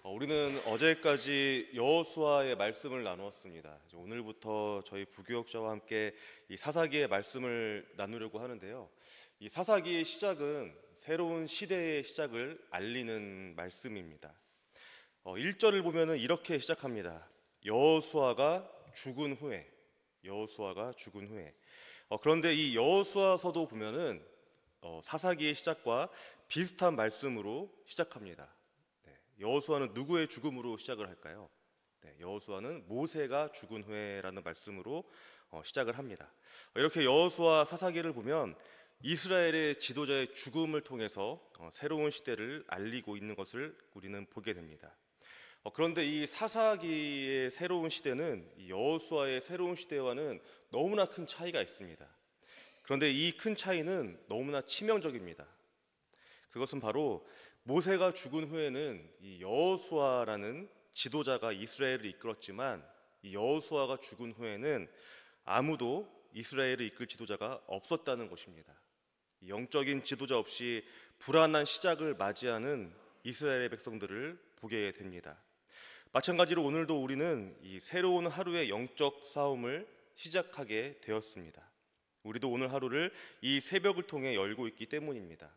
우리는 어제까지 여호수아의 말씀을 나누었습니다. 이제 오늘부터 저희 부교역자와 함께 이 사사기의 말씀을 나누려고 하는데요. 이 사사기의 시작은 새로운 시대의 시작을 알리는 말씀입니다. 1절을 보면은 이렇게 시작합니다. 여호수아가 죽은 후에. 그런데 이 여호수아서도 보면은 사사기의 시작과 비슷한 말씀으로 시작합니다. 여호수아는 누구의 죽음으로 시작을 할까요? 여호수아는 모세가 죽은 후에라는 말씀으로 시작을 합니다. 이렇게 여호수아 사사기를 보면 이스라엘의 지도자의 죽음을 통해서 새로운 시대를 알리고 있는 것을 우리는 보게 됩니다. 그런데 이 사사기의 새로운 시대는 이 여호수아의 새로운 시대와는 너무나 큰 차이가 있습니다. 그런데 이 큰 차이는 너무나 치명적입니다. 그것은 바로 모세가 죽은 후에는 이 여호수아라는 지도자가 이스라엘을 이끌었지만 이 여호수아가 죽은 후에는 아무도 이스라엘을 이끌 지도자가 없었다는 것입니다. 영적인 지도자 없이 불안한 시작을 맞이하는 이스라엘의 백성들을 보게 됩니다. 마찬가지로 오늘도 우리는 이 새로운 하루의 영적 싸움을 시작하게 되었습니다. 우리도 오늘 하루를 이 새벽을 통해 열고 있기 때문입니다.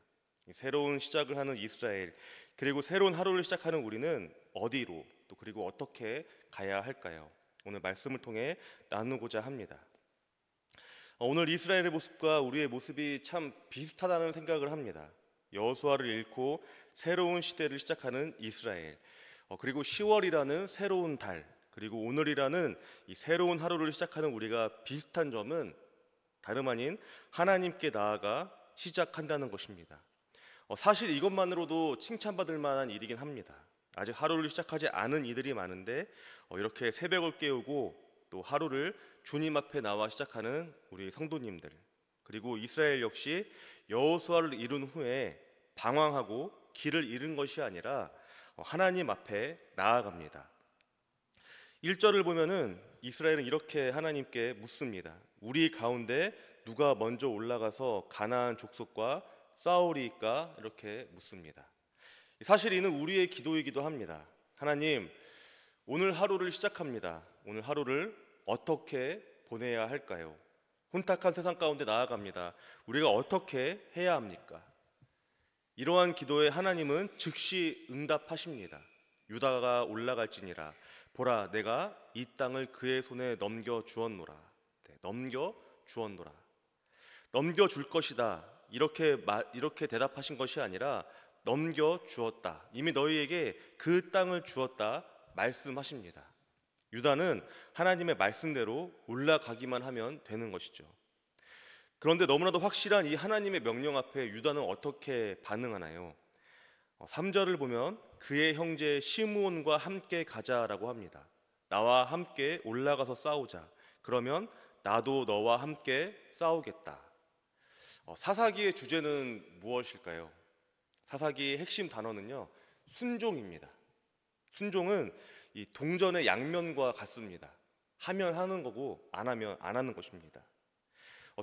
새로운 시작을 하는 이스라엘, 그리고 새로운 하루를 시작하는 우리는 어디로 또 그리고 어떻게 가야 할까요? 오늘 말씀을 통해 나누고자 합니다. 오늘 이스라엘의 모습과 우리의 모습이 참 비슷하다는 생각을 합니다. 여호수아를 잃고 새로운 시대를 시작하는 이스라엘, 그리고 10월이라는 새로운 달, 그리고 오늘이라는 이 새로운 하루를 시작하는 우리가 비슷한 점은 다름 아닌 하나님께 나아가 시작한다는 것입니다. 사실 이것만으로도 칭찬받을 만한 일이긴 합니다. 아직 하루를 시작하지 않은 이들이 많은데 이렇게 새벽을 깨우고 또 하루를 주님 앞에 나와 시작하는 우리 성도님들, 그리고 이스라엘 역시 여호수아를 이룬 후에 방황하고 길을 잃은 것이 아니라 하나님 앞에 나아갑니다. 1절을 보면은 이스라엘은 이렇게 하나님께 묻습니다. 우리 가운데 누가 먼저 올라가서 가나안 족속과 싸우리까? 이렇게 묻습니다. 사실 이는 우리의 기도이기도 합니다. 하나님, 오늘 하루를 시작합니다. 오늘 하루를 어떻게 보내야 할까요? 혼탁한 세상 가운데 나아갑니다. 우리가 어떻게 해야 합니까? 이러한 기도에 하나님은 즉시 응답하십니다. 유다가 올라갈지니라 보라, 내가 이 땅을 그의 손에 넘겨주었노라. 넘겨줄 것이다. 이렇게 대답하신 것이 아니라 넘겨주었다. 이미 너희에게 그 땅을 주었다 말씀하십니다. 유다는 하나님의 말씀대로 올라가기만 하면 되는 것이죠. 그런데 너무나도 확실한 이 하나님의 명령 앞에 유다는 어떻게 반응하나요? 3절을 보면 그의 형제 시므온과 함께 가자라고 합니다. 나와 함께 올라가서 싸우자. 그러면 나도 너와 함께 싸우겠다. 사사기의 주제는 무엇일까요? 사사기의 핵심 단어는요, 순종입니다. 순종은 이 동전의 양면과 같습니다. 하면 하는 거고 안 하면 안 하는 것입니다.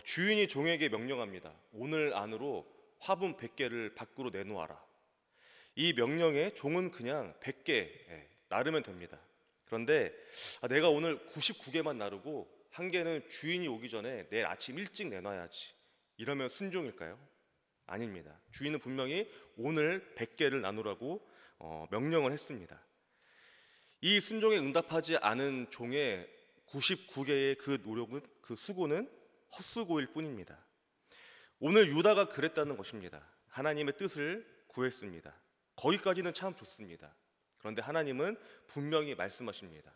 주인이 종에게 명령합니다. 오늘 안으로 화분 100개를 밖으로 내놓아라. 이 명령에 종은 그냥 100개 나르면 됩니다. 그런데 내가 오늘 99개만 나르고 한 개는 주인이 오기 전에 내일 아침 일찍 내놔야지. 이러면 순종일까요? 아닙니다. 주인은 분명히 오늘 100개를 나누라고 명령을 했습니다. 이 순종에 응답하지 않은 종의 99개의 그 노력은, 그 수고는 헛수고일 뿐입니다. 오늘 유다가 그랬다는 것입니다. 하나님의 뜻을 구했습니다. 거기까지는 참 좋습니다. 그런데 하나님은 분명히 말씀하십니다.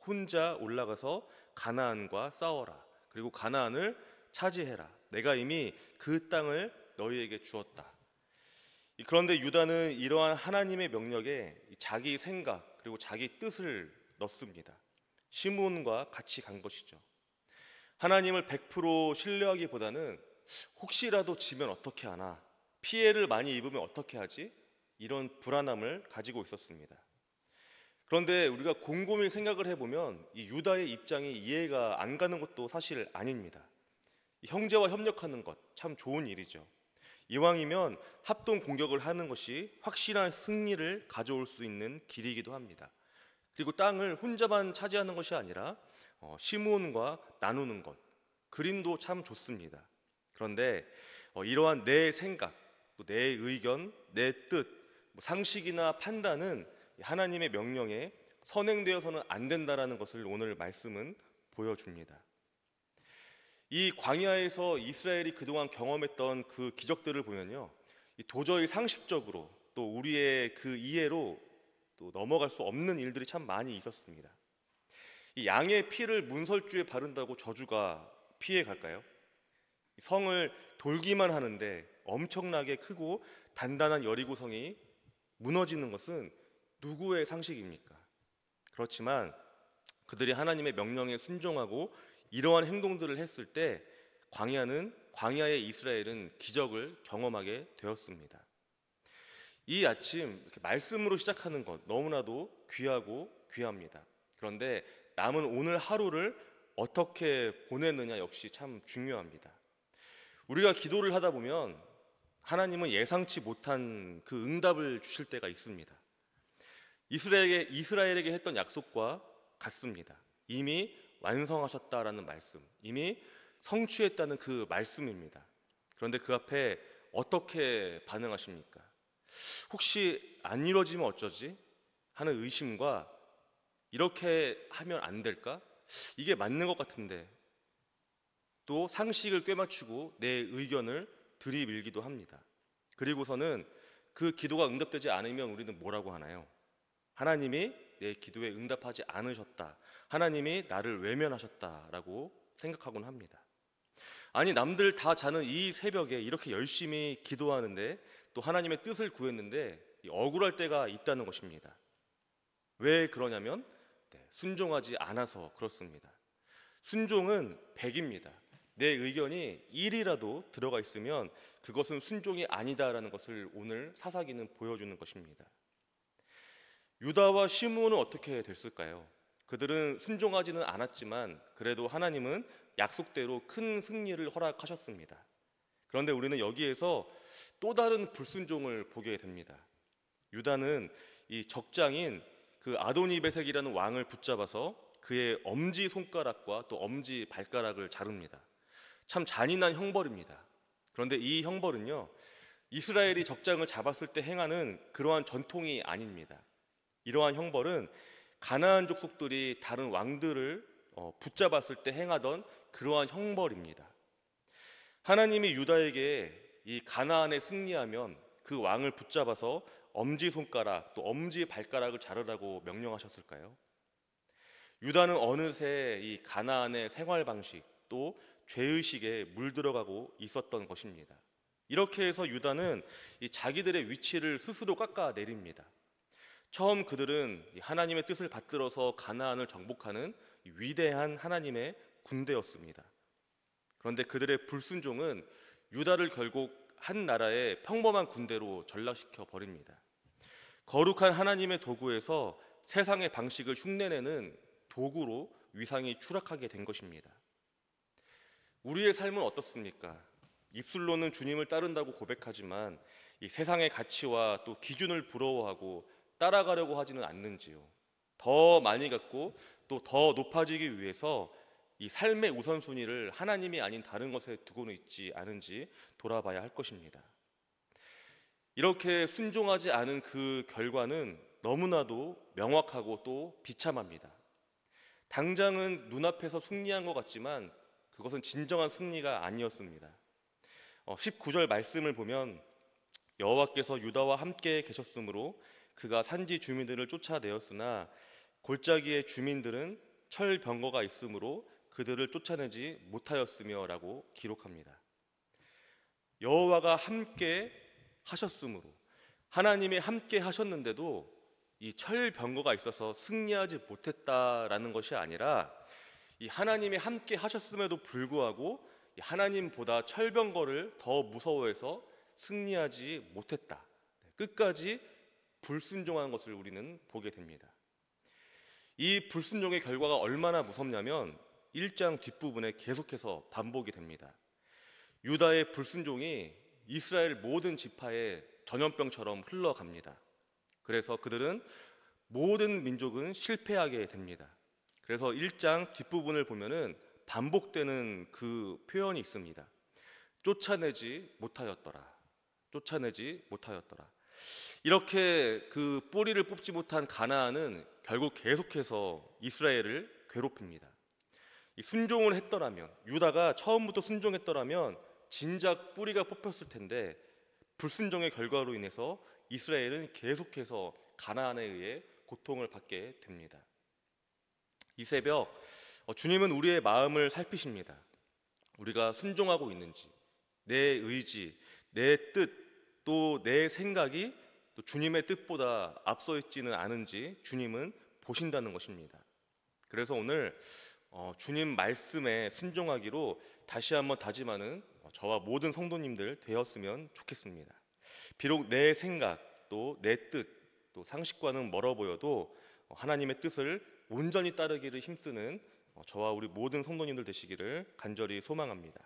혼자 올라가서 가나안과 싸워라. 그리고 가나안을 차지해라. 내가 이미 그 땅을 너희에게 주었다. 그런데 유다는 이러한 하나님의 명령에 자기 생각 그리고 자기 뜻을 넣습니다. 시므온과 같이 간 것이죠. 하나님을 100% 신뢰하기보다는 혹시라도 지면 어떻게 하나, 피해를 많이 입으면 어떻게 하지? 이런 불안함을 가지고 있었습니다. 그런데 우리가 곰곰이 생각을 해보면 이 유다의 입장이 이해가 안 가는 것도 사실 아닙니다. 형제와 협력하는 것 참 좋은 일이죠. 이왕이면 합동 공격을 하는 것이 확실한 승리를 가져올 수 있는 길이기도 합니다. 그리고 땅을 혼자만 차지하는 것이 아니라 시므온과 나누는 것, 그림도 참 좋습니다. 그런데 이러한 내 생각, 또 내 의견, 내 뜻, 상식이나 판단은 하나님의 명령에 선행되어서는 안 된다라는 것을 오늘 말씀은 보여줍니다. 이 광야에서 이스라엘이 그동안 경험했던 그 기적들을 보면요, 도저히 상식적으로 또 우리의 그 이해로 또 넘어갈 수 없는 일들이 참 많이 있었습니다. 이 양의 피를 문설주에 바른다고 저주가 피해 갈까요? 성을 돌기만 하는데 엄청나게 크고 단단한 여리고성이 무너지는 것은 누구의 상식입니까? 그렇지만 그들이 하나님의 명령에 순종하고 이러한 행동들을 했을 때 광야의 이스라엘은 기적을 경험하게 되었습니다. 이 아침 이렇게 말씀으로 시작하는 것 너무나도 귀하고 귀합니다. 그런데 남은 오늘 하루를 어떻게 보내느냐 역시 참 중요합니다. 우리가 기도를 하다 보면 하나님은 예상치 못한 그 응답을 주실 때가 있습니다. 이스라엘에게 했던 약속과 같습니다. 이미 완성하셨다라는 말씀, 이미 성취했다는 그 말씀입니다. 그런데 그 앞에 어떻게 반응하십니까? 혹시 안 이루어지면 어쩌지? 하는 의심과 이렇게 하면 안 될까? 이게 맞는 것 같은데, 또 상식을 꿰맞추고 내 의견을 들이밀기도 합니다. 그리고서는 그 기도가 응답되지 않으면 우리는 뭐라고 하나요? 하나님이 내 기도에 응답하지 않으셨다, 하나님이 나를 외면하셨다라고 생각하곤 합니다. 아니, 남들 다 자는 이 새벽에 이렇게 열심히 기도하는데 또 하나님의 뜻을 구했는데 억울할 때가 있다는 것입니다. 왜 그러냐면 순종하지 않아서 그렇습니다. 순종은 100입니다. 내 의견이 1이라도 들어가 있으면 그것은 순종이 아니다라는 것을 오늘 사사기는 보여주는 것입니다. 유다와 시므온은 어떻게 됐을까요? 그들은 순종하지는 않았지만 그래도 하나님은 약속대로 큰 승리를 허락하셨습니다. 그런데 우리는 여기에서 또 다른 불순종을 보게 됩니다. 유다는 이 적장인 그 아도니베섹이라는 왕을 붙잡아서 그의 엄지 손가락과 또 엄지 발가락을 자릅니다. 참 잔인한 형벌입니다. 그런데 이 형벌은요, 이스라엘이 적장을 잡았을 때 행하는 그러한 전통이 아닙니다. 이러한 형벌은 가나안 족속들이 다른 왕들을 붙잡았을 때 행하던 그러한 형벌입니다. 하나님이 유다에게 이 가나안에 승리하면 그 왕을 붙잡아서 엄지손가락 또 엄지 발가락을 자르라고 명령하셨을까요? 유다는 어느새 이 가나안의 생활 방식 또 죄의식에 물들어가고 있었던 것입니다. 이렇게 해서 유다는 이 자기들의 위치를 스스로 깎아내립니다. 처음 그들은 하나님의 뜻을 받들어서 가나안을 정복하는 위대한 하나님의 군대였습니다. 그런데 그들의 불순종은 유다를 결국 한 나라의 평범한 군대로 전락시켜 버립니다. 거룩한 하나님의 도구에서 세상의 방식을 흉내내는 도구로 위상이 추락하게 된 것입니다. 우리의 삶은 어떻습니까? 입술로는 주님을 따른다고 고백하지만 이 세상의 가치와 또 기준을 부러워하고 따라가려고 하지는 않는지요? 더 많이 갖고 또 더 높아지기 위해서 이 삶의 우선순위를 하나님이 아닌 다른 것에 두고는 있지 않은지 돌아봐야 할 것입니다. 이렇게 순종하지 않은 그 결과는 너무나도 명확하고 또 비참합니다. 당장은 눈앞에서 승리한 것 같지만 그것은 진정한 승리가 아니었습니다. 19절 말씀을 보면 여호와께서 유다와 함께 계셨으므로 그가 산지 주민들을 쫓아내었으나 골짜기의 주민들은 철병거가 있으므로 그들을 쫓아내지 못하였으며 라고 기록합니다. 여호와가 함께 하셨으므로, 하나님이 함께 하셨는데도 이 철병거가 있어서 승리하지 못했다라는 것이 아니라 이 하나님이 함께 하셨음에도 불구하고 하나님보다 철병거를 더 무서워해서 승리하지 못했다, 끝까지 불순종한 것을 우리는 보게 됩니다. 이 불순종의 결과가 얼마나 무섭냐면 1장 뒷부분에 계속해서 반복이 됩니다. 유다의 불순종이 이스라엘 모든 지파에 전염병처럼 흘러갑니다. 그래서 그들은 모든 민족은 실패하게 됩니다. 그래서 1장 뒷부분을 보면은 반복되는 그 표현이 있습니다. 쫓아내지 못하였더라. 쫓아내지 못하였더라. 이렇게 그 뿌리를 뽑지 못한 가나안은 결국 계속해서 이스라엘을 괴롭힙니다. 이 순종을 했더라면, 유다가 처음부터 순종했더라면 진작 뿌리가 뽑혔을 텐데 불순종의 결과로 인해서 이스라엘은 계속해서 가나안에 의해 고통을 받게 됩니다. 이 새벽 주님은 우리의 마음을 살피십니다. 우리가 순종하고 있는지, 내 의지, 내 뜻, 또 내 생각이 또 주님의 뜻보다 앞서 있지는 않은지 주님은 보신다는 것입니다. 그래서 오늘 주님 말씀에 순종하기로 다시 한번 다짐하는 저와 모든 성도님들 되었으면 좋겠습니다. 비록 내 생각, 또 내 뜻, 또 상식과는 멀어 보여도 하나님의 뜻을 온전히 따르기를 힘쓰는 저와 우리 모든 성도님들 되시기를 간절히 소망합니다.